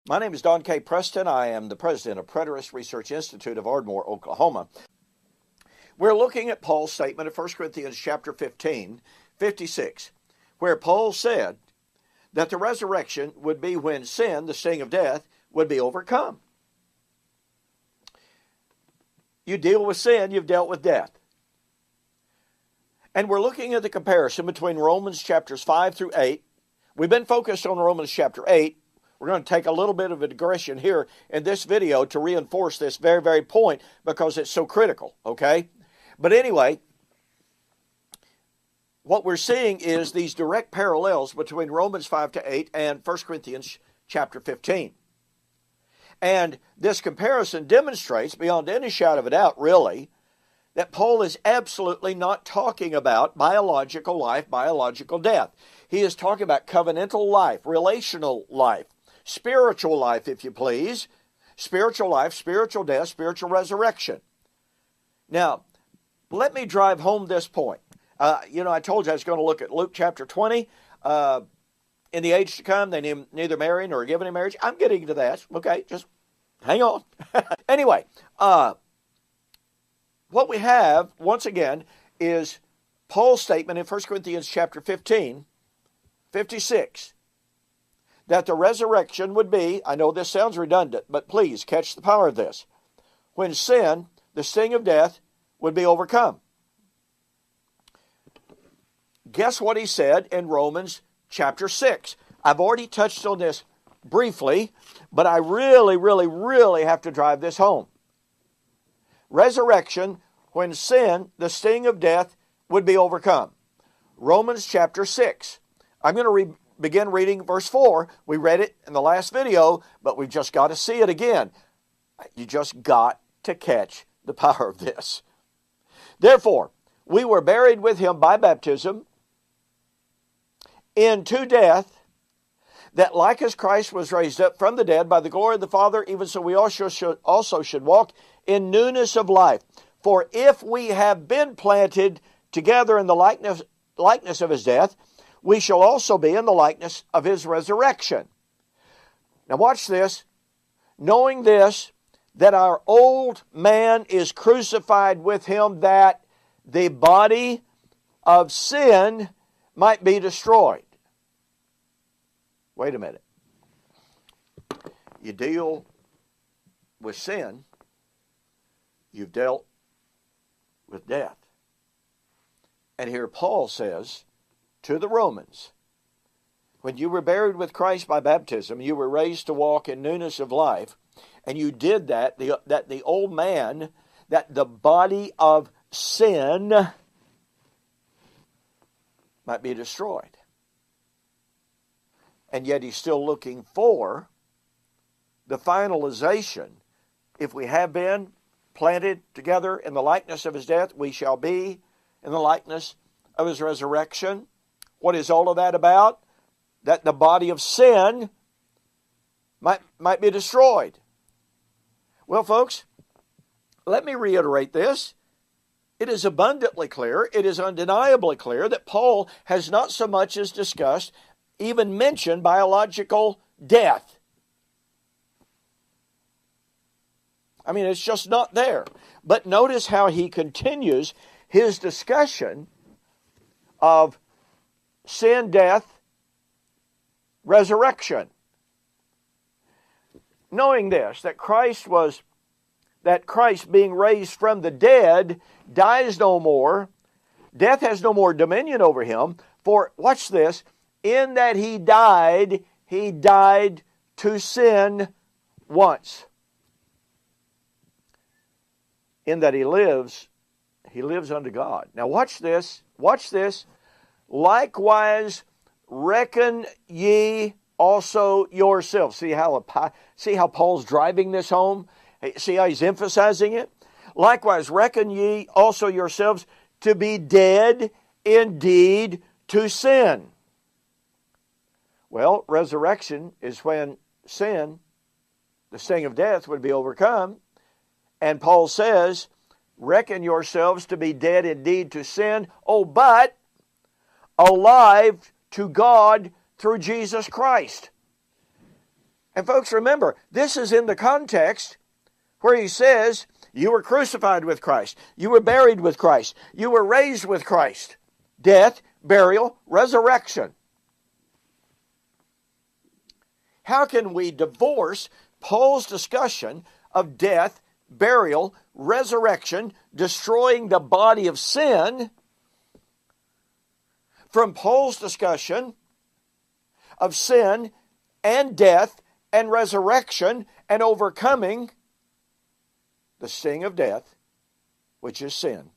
My name is Don K. Preston. I am the president of Preterist Research Institute of Ardmore, Oklahoma. We're looking at Paul's statement of 1 Corinthians chapter 15, 56, where Paul said that the resurrection would be when sin, the sting of death, would be overcome. You deal with sin, you've dealt with death. And we're looking at the comparison between Romans chapters 5 through 8. We've been focused on Romans chapter 8. We're going to take a little bit of a digression here in this video to reinforce this very, very point because it's so critical, okay? But anyway, what we're seeing is these direct parallels between Romans 5 to 8 and 1 Corinthians chapter 15. And this comparison demonstrates, beyond any shadow of a doubt, really, that Paul is absolutely not talking about biological life, biological death. He is talking about covenantal life, relational life, spiritual life, if you please. Spiritual life, spiritual death, spiritual resurrection. Now, let me drive home this point. I told you I was going to look at Luke chapter 20. In the age to come, they neither marry nor are given in marriage. I'm getting to that. Okay, just hang on. Anyway, what we have, once again, is Paul's statement in 1 Corinthians chapter 15, 56. That the resurrection would be, I know this sounds redundant, but please catch the power of this, when sin, the sting of death, would be overcome. Guess what he said in Romans chapter 6? I've already touched on this briefly, but I really have to drive this home. Resurrection, when sin, the sting of death, would be overcome. Romans chapter 6. I'm going to begin reading verse 4. We read it in the last video, but we've just got to see it again. You just got to catch the power of this. Therefore, we were buried with him by baptism into death, that like as Christ was raised up from the dead by the glory of the Father, even so we also should walk in newness of life. For if we have been planted together in the likeness of his death, we shall also be in the likeness of his resurrection. Now watch this. Knowing this, that our old man is crucified with him, that the body of sin might be destroyed. Wait a minute. You deal with sin, you've dealt with death. And here Paul says to the Romans, when you were buried with Christ by baptism, you were raised to walk in newness of life, and you did that the old man, that the body of sin might be destroyed. And yet he's still looking for the finalization. If we have been planted together in the likeness of his death, we shall be in the likeness of his resurrection. What is all of that about? That the body of sin might be destroyed. Well, folks, let me reiterate this. It is abundantly clear, it is undeniably clear that Paul has not so much as discussed, even mentioned biological death. I mean, it's just not there. But notice how he continues his discussion of sin, death, resurrection. Knowing this, that Christ being raised from the dead dies no more, death has no more dominion over him, for, watch this, in that he died to sin once. In that he lives unto God. Now watch this. Likewise, reckon ye also yourselves. See how Paul's driving this home? See how he's emphasizing it? Likewise, reckon ye also yourselves to be dead indeed to sin. Well, resurrection is when sin, the sting of death, would be overcome. And Paul says, reckon yourselves to be dead indeed to sin, but alive to God through Jesus Christ. And folks, remember, this is in the context where he says, you were crucified with Christ, you were buried with Christ, you were raised with Christ. Death, burial, resurrection. How can we divorce Paul's discussion of death, burial, resurrection, destroying the body of sin, from Paul's discussion of sin and death and resurrection and overcoming the sting of death, which is sin,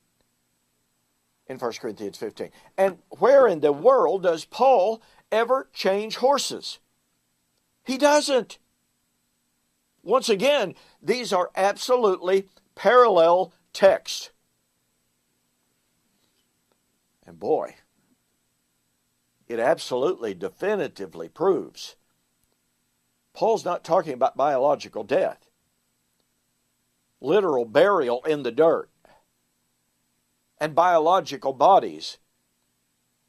in 1 Corinthians 15. And where in the world does Paul ever change horses? He doesn't. Once again, these are absolutely parallel texts. And boy, it absolutely definitively proves Paul's not talking about biological death, literal burial in the dirt, and biological bodies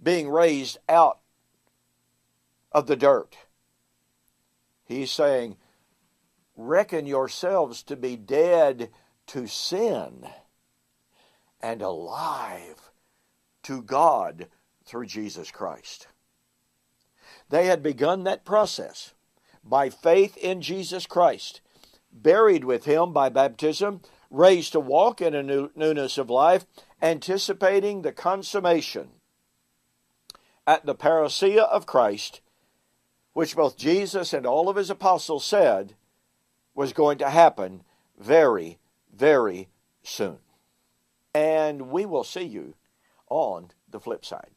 being raised out of the dirt. He's saying, reckon yourselves to be dead to sin and alive to God through Jesus Christ. They had begun that process by faith in Jesus Christ, buried with him by baptism, raised to walk in a newness of life, anticipating the consummation at the parousia of Christ, which both Jesus and all of his apostles said was going to happen very, very soon. And we will see you on the flip side.